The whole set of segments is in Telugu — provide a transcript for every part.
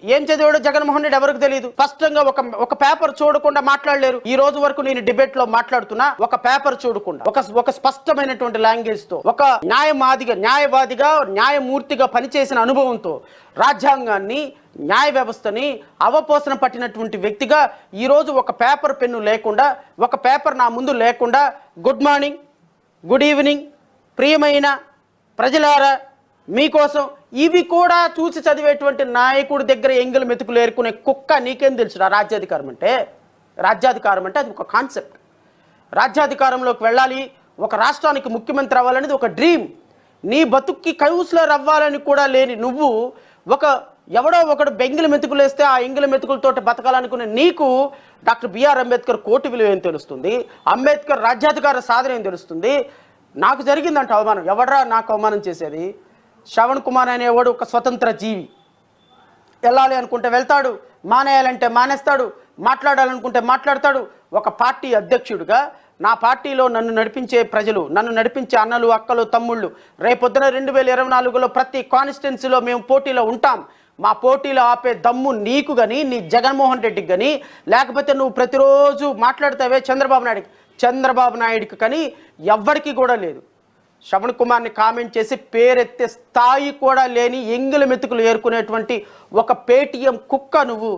ఏం చదివాడో జగన్మోహన్ రెడ్డి ఎవరికి తెలియదు. స్పష్టంగా ఒక పేపర్ చూడకుండా మాట్లాడలేరు. ఈ రోజు వరకు నేను డిబేట్ లో మాట్లాడుతున్నా, ఒక పేపర్ చూడకుండా ఒక స్పష్టమైనటువంటి లాంగ్వేజ్ తో, ఒక న్యాయవాదిగా న్యాయమూర్తిగా పనిచేసిన అనుభవంతో రాజ్యాంగాన్ని, న్యాయ వ్యవస్థని అవపోసన పట్టినటువంటి వ్యక్తిగా ఈరోజు ఒక పేపర్ పెన్ను లేకుండా, ఒక పేపర్ నా ముందు లేకుండా గుడ్ మార్నింగ్, గుడ్ ఈవినింగ్, ప్రియమైన ప్రజలారా, మీకోసం, ఇవి కూడా చూసి చదివేటువంటి నాయకుడి దగ్గర ఎంగిలి మెతుకులు ఏరుకునే కుక్క నీకేం తెలుసు? రాజ్యాధికారం అంటే అది ఒక కాన్సెప్ట్. రాజ్యాధికారంలోకి వెళ్ళాలి, ఒక రాష్ట్రానికి ముఖ్యమంత్రి అవ్వాలనేది ఒక డ్రీమ్. నీ బతుక్కి కౌన్సిలర్ అవ్వాలని కూడా లేని నువ్వు, ఎవడో ఒకడు బెంగిలి మెతుకులు వేస్తే ఆ ఎంగిలి మెతుకులతోటి బతకాలనుకునే నీకు డాక్టర్ బిఆర్ అంబేద్కర్ కోటి విలువ ఏం తెలుస్తుంది? అంబేద్కర్ రాజ్యాధికార సాధన ఏం తెలుస్తుంది? నాకు జరిగిందంట అవమానం. ఎవడరా నాకు అవమానం చేసేది? శ్రవణ్ కుమార్ అనేవాడు ఒక స్వతంత్ర జీవి. వెళ్ళాలి అనుకుంటే వెళ్తాడు, మానేయాలంటే మానేస్తాడు, మాట్లాడాలనుకుంటే మాట్లాడతాడు. ఒక పార్టీ అధ్యక్షుడిగా నా పార్టీలో నన్ను నడిపించే ప్రజలు, నన్ను నడిపించే అన్నలు, అక్కలు, తమ్ముళ్ళు, రేపొద్దున 2024లో ప్రతి కాన్స్టిట్యున్సీలో మేము పోటీలో ఉంటాం. మా పోటీలో ఆపే దమ్ము నీకు కానీ, నీ జగన్మోహన్ రెడ్డికి కానీ, లేకపోతే నువ్వు ప్రతిరోజు మాట్లాడతావే చంద్రబాబు నాయుడికి కానీ ఎవ్వడికి కూడా లేదు. శ్రవణ్ కుమార్ని కామెంట్ చేసి పేరెత్తే స్థాయి కూడా లేని ఎంగిలి మెతుకులు ఏరుకునేటువంటి ఒక పేటీఎం కుక్క నువ్వు.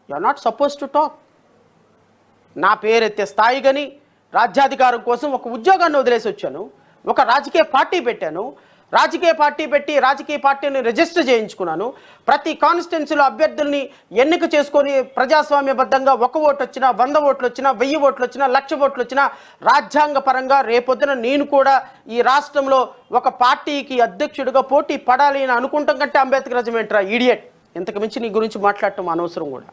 You are not suppose to talk. నా పేరెత్తే స్థాయి కానీ, రాజ్యాధికారం కోసం ఒక ఉద్యోగాన్ని వదిలేసి వచ్చాను, ఒక రాజకీయ పార్టీ పెట్టాను, రాజకీయ పార్టీని రిజిస్టర్ చేయించుకున్నాను. ప్రతి కాన్స్టిట్యున్సీలో అభ్యర్థుల్ని ఎన్నిక చేసుకొని ప్రజాస్వామ్యబద్ధంగా 1 ఓటు వచ్చినా, 100 ఓట్లు వచ్చినా, 1000 ఓట్లు వచ్చినా, 1,00,000 ఓట్లు వచ్చినా, రాజ్యాంగ పరంగా రేపొద్దున నేను కూడా ఈ రాష్ట్రంలో ఒక పార్టీకి అధ్యక్షుడిగా పోటీ పడాలి అని అనుకుంటాం కంటే అంబేద్కరిజం ఏంట్రా ఇడియట్. ఇంతకు మించి నీ గురించి మాట్లాడటం అనవసరం కూడా.